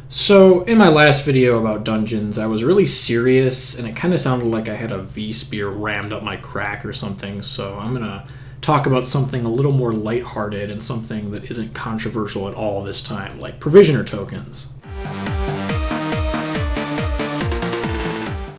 So in my last video about dungeons, I was really serious and it kind of sounded like I had a V-spear rammed up my crack or something, so I'm gonna talk about something a little more lighthearted and something that isn't controversial at all this time, like provisioner tokens.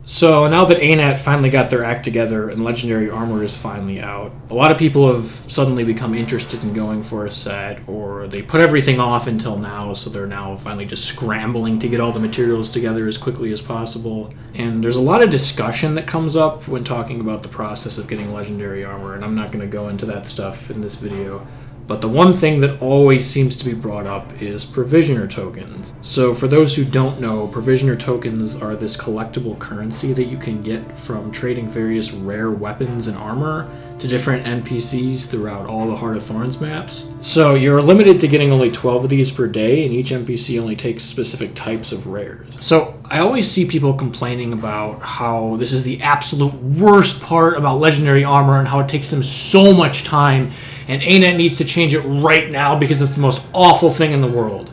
So now that ANAT finally got their act together and Legendary Armor is finally out, a lot of people have suddenly become interested in going for a set, or they put everything off until now, so they're now finally just scrambling to get all the materials together as quickly as possible. And there's a lot of discussion that comes up when talking about the process of getting Legendary Armor, and I'm not going to go into that stuff in this video. But the one thing that always seems to be brought up is provisioner tokens. So for those who don't know, provisioner tokens are this collectible currency that you can get from trading various rare weapons and armor to different NPCs throughout all the Heart of Thorns maps. So you're limited to getting only 12 of these per day, and each NPC only takes specific types of rares. So I always see people complaining about how this is the absolute worst part about Legendary Armor and how it takes them so much time, and ANAT needs to change it right now because it's the most awful thing in the world.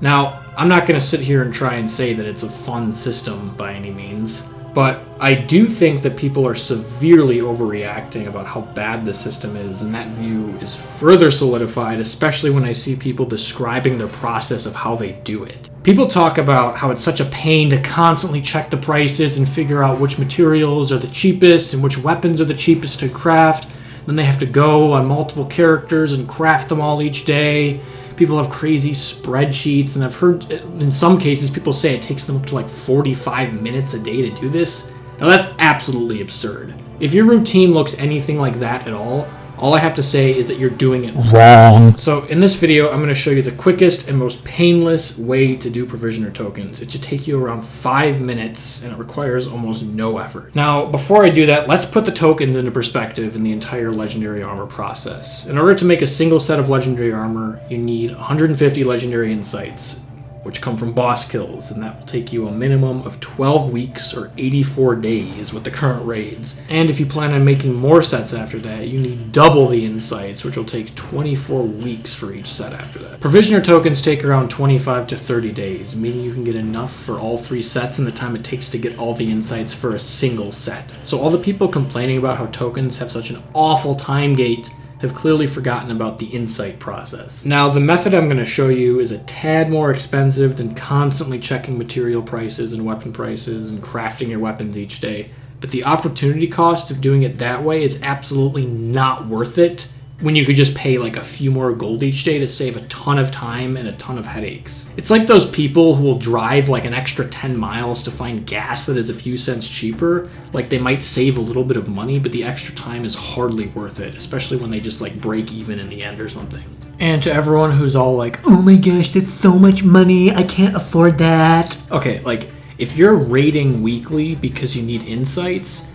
Now, I'm not going to sit here and try and say that it's a fun system by any means, but I do think that people are severely overreacting about how bad the system is, and that view is further solidified, especially when I see people describing their process of how they do it. People talk about how it's such a pain to constantly check the prices and figure out which materials are the cheapest and which weapons are the cheapest to craft. Then they have to go on multiple characters and craft them all each day. People have crazy spreadsheets, and I've heard in some cases people say it takes them up to like 45 minutes a day to do this. Now that's absolutely absurd. If your routine looks anything like that at all I have to say is that you're doing it wrong. So in this video, I'm going to show you the quickest and most painless way to do provisioner tokens. It should take you around 5 minutes, and it requires almost no effort. Now, before I do that, let's put the tokens into perspective in the entire Legendary Armor process. In order to make a single set of Legendary Armor, you need 150 Legendary Insights, which come from boss kills, and that will take you a minimum of 12 weeks or 84 days with the current raids. And if you plan on making more sets after that, you need double the insights, which will take 24 weeks for each set after that. Provisioner tokens take around 25 to 30 days, meaning you can get enough for all 3 sets in the time it takes to get all the insights for a single set. So all the people complaining about how tokens have such an awful time gate have clearly forgotten about the insight process. Now, the method I'm going to show you is a tad more expensive than constantly checking material prices and weapon prices and crafting your weapons each day, but the opportunity cost of doing it that way is absolutely not worth it when you could just pay like a few more gold each day to save a ton of time and a ton of headaches. It's like those people who will drive like an extra 10 miles to find gas that is a few cents cheaper. Like they might save a little bit of money, but the extra time is hardly worth it, especially when they just like break even in the end or something. And to everyone who's all like, oh my gosh, that's so much money, I can't afford that. Okay, like if you're raiding weekly because you need insights,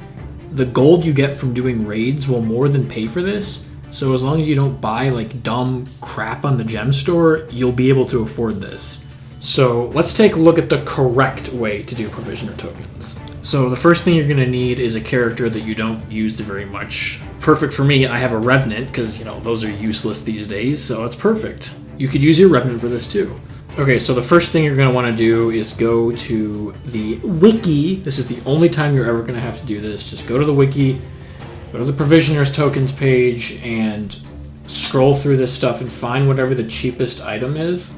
the gold you get from doing raids will more than pay for this. So as long as you don't buy like dumb crap on the gem store, you'll be able to afford this. So let's take a look at the correct way to do provisioner tokens. So the first thing you're going to need is a character that you don't use very much. Perfect for me, I have a Revenant because, you know, those are useless these days, so it's perfect. You could use your Revenant for this too. Okay, so the first thing you're going to want to do is go to the wiki. This is the only time you're ever going to have to do this. Just go to the wiki. Go to the Provisioners Tokens page and scroll through this stuff and find whatever the cheapest item is,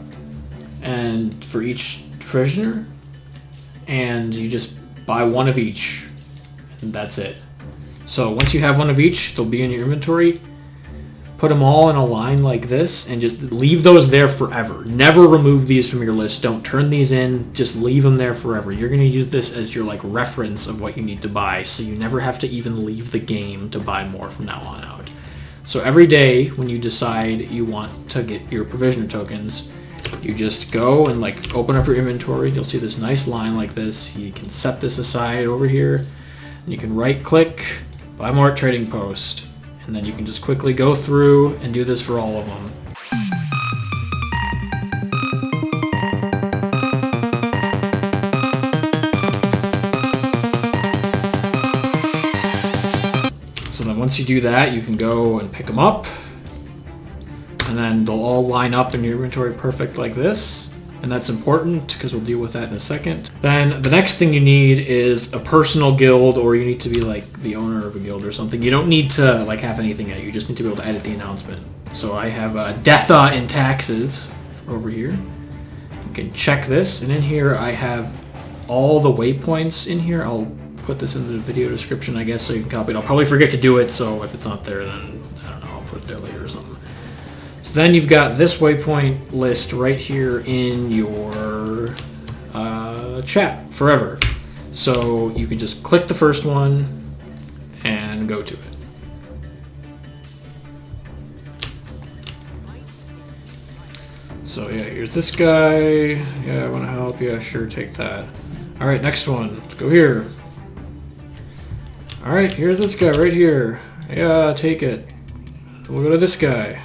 and for each Provisioner, and you just buy one of each, and that's it. So once you have one of each, they'll be in your inventory. Put them all in a line like this and just leave those there forever. Never remove these from your list. Don't turn these in. Just leave them there forever. You're going to use this as your like reference of what you need to buy, so you never have to even leave the game to buy more from now on out. So every day when you decide you want to get your provisioner tokens, you just go and like open up your inventory. You'll see this nice line like this. You can set this aside over here, and you can right click, buy more at trading post. And then you can just quickly go through and do this for all of them. So then once you do that, you can go and pick them up. And then they'll all line up in your inventory perfect like this. and that's important because we'll deal with that in a second. Then the next thing you need is a personal guild, or you need to be like the owner of a guild or something. You don't need to like have anything in it. You just need to be able to edit the announcement. So I have Deatha in taxes over here. You can check this, and in here I have all the waypoints in here. I'll put this in the video description, I guess, so you can copy it. I'll probably forget to do it, so if it's not there, then I don't know, I'll put it there later or something. So then you've got this waypoint list right here in your chat forever. So you can just click the first one and go to it. So yeah, here's this guy. Yeah, I want to help. Yeah, sure, take that. All right, next one. Let's go here. All right, here's this guy right here. Yeah, take it. We'll go to this guy.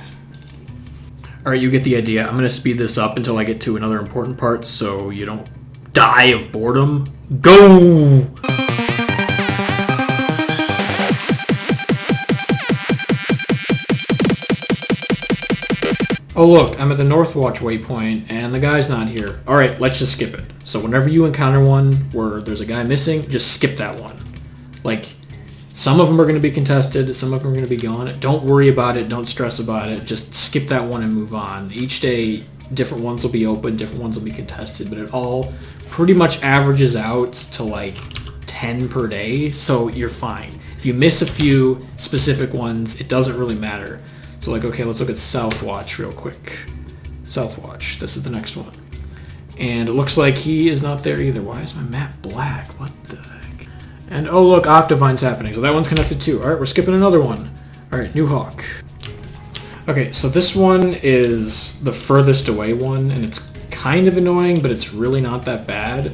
All right, you get the idea. I'm going to speed this up until I get to another important part so you don't die of boredom. Go! Oh look, I'm at the Northwatch waypoint and the guy's not here. All right, let's just skip it. So whenever you encounter one where there's a guy missing, just skip that one. Like, some of them are going to be contested, some of them are going to be gone. Don't worry about it, don't stress about it. Just skip that one and move on. Each day, different ones will be open, different ones will be contested, but it all pretty much averages out to like 10 per day, so you're fine. If you miss a few specific ones, it doesn't really matter. So like, okay, let's look at Southwatch real quick. Southwatch, this is the next one. And it looks like he is not there either. Why is my map black? What the heck? And oh look, Octavine's happening, so that one's contested too. All right, we're skipping another one. All right, BNUHAAA. Okay, so this one is the furthest away one, and it's kind of annoying, but it's really not that bad.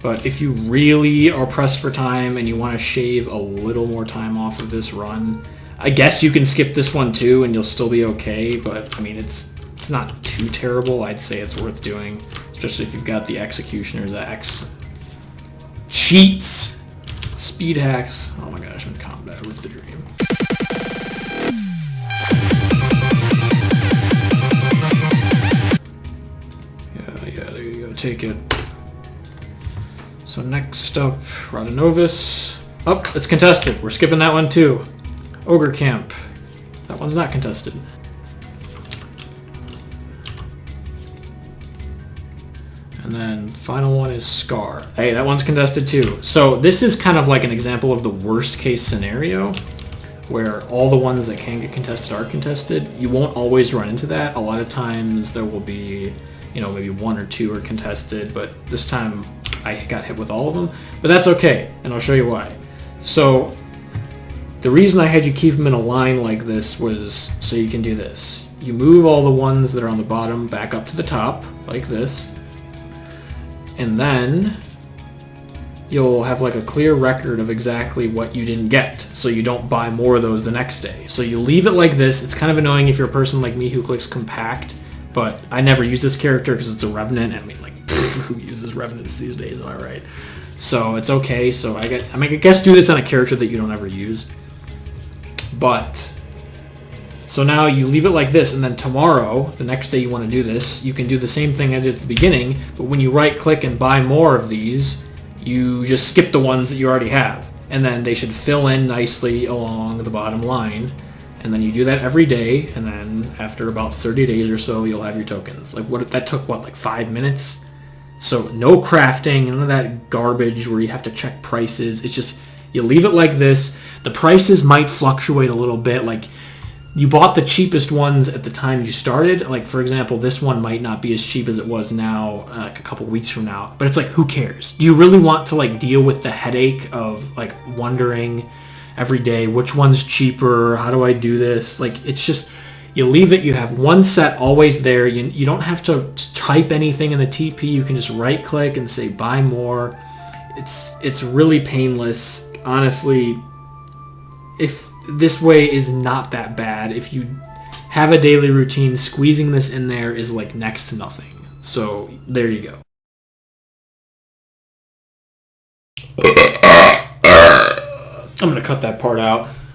But if you really are pressed for time and you want to shave a little more time off of this run, I guess you can skip this one too and you'll still be okay, but I mean, it's not too terrible. I'd say it's worth doing, especially if you've got the Executioner's Axe. Cheats! Speed hacks. Oh my gosh, I'm in combat with the dream. Yeah, there you go, take it. So next up, Radanovis. Oh, it's contested. We're skipping that one too. Ogre Camp. That one's not contested. And then final one is Scar. Hey, that one's contested too. So this is kind of like an example of the worst case scenario where all the ones that can get contested are contested. You won't always run into that. A lot of times there will be, you know, maybe one or two are contested, but this time I got hit with all of them. But that's okay, and I'll show you why. So the reason I had you keep them in a line like this was so you can do this. You move all the ones that are on the bottom back up to the top, like this. And then you'll have like a clear record of exactly what you didn't get, so you don't buy more of those the next day. So you leave it like this. It's kind of annoying if you're a person like me who clicks compact, but I never use this character because it's a Revenant. I mean, like, who uses Revenants these days, am I right? So it's okay. So I guess do this on a character that you don't ever use. But so now you leave it like this, and then tomorrow, the next day you want to do this, you can do the same thing I did at the beginning, but when you right click and buy more of these, you just skip the ones that you already have, and then they should fill in nicely along the bottom line. And then you do that every day, and then after about 30 days or so, you'll have your tokens. Like, what that took, what, like 5 minutes? So no crafting, none of that garbage where you have to check prices. It's just, you leave it like this. The prices might fluctuate a little bit. Like, you bought the cheapest ones at the time you started. Like, for example, this one might not be as cheap as it was now, like a couple weeks from now. But it's like, who cares? Do you really want to, like, deal with the headache of, like, wondering every day which one's cheaper? How do I do this? Like, it's just, you leave it. You have one set always there. You don't have to type anything in the TP. You can just right click and say buy more. It's really painless. Honestly, if this way is not that bad. If you have a daily routine, squeezing this in there is like next to nothing. So there you go. I'm gonna cut that part out.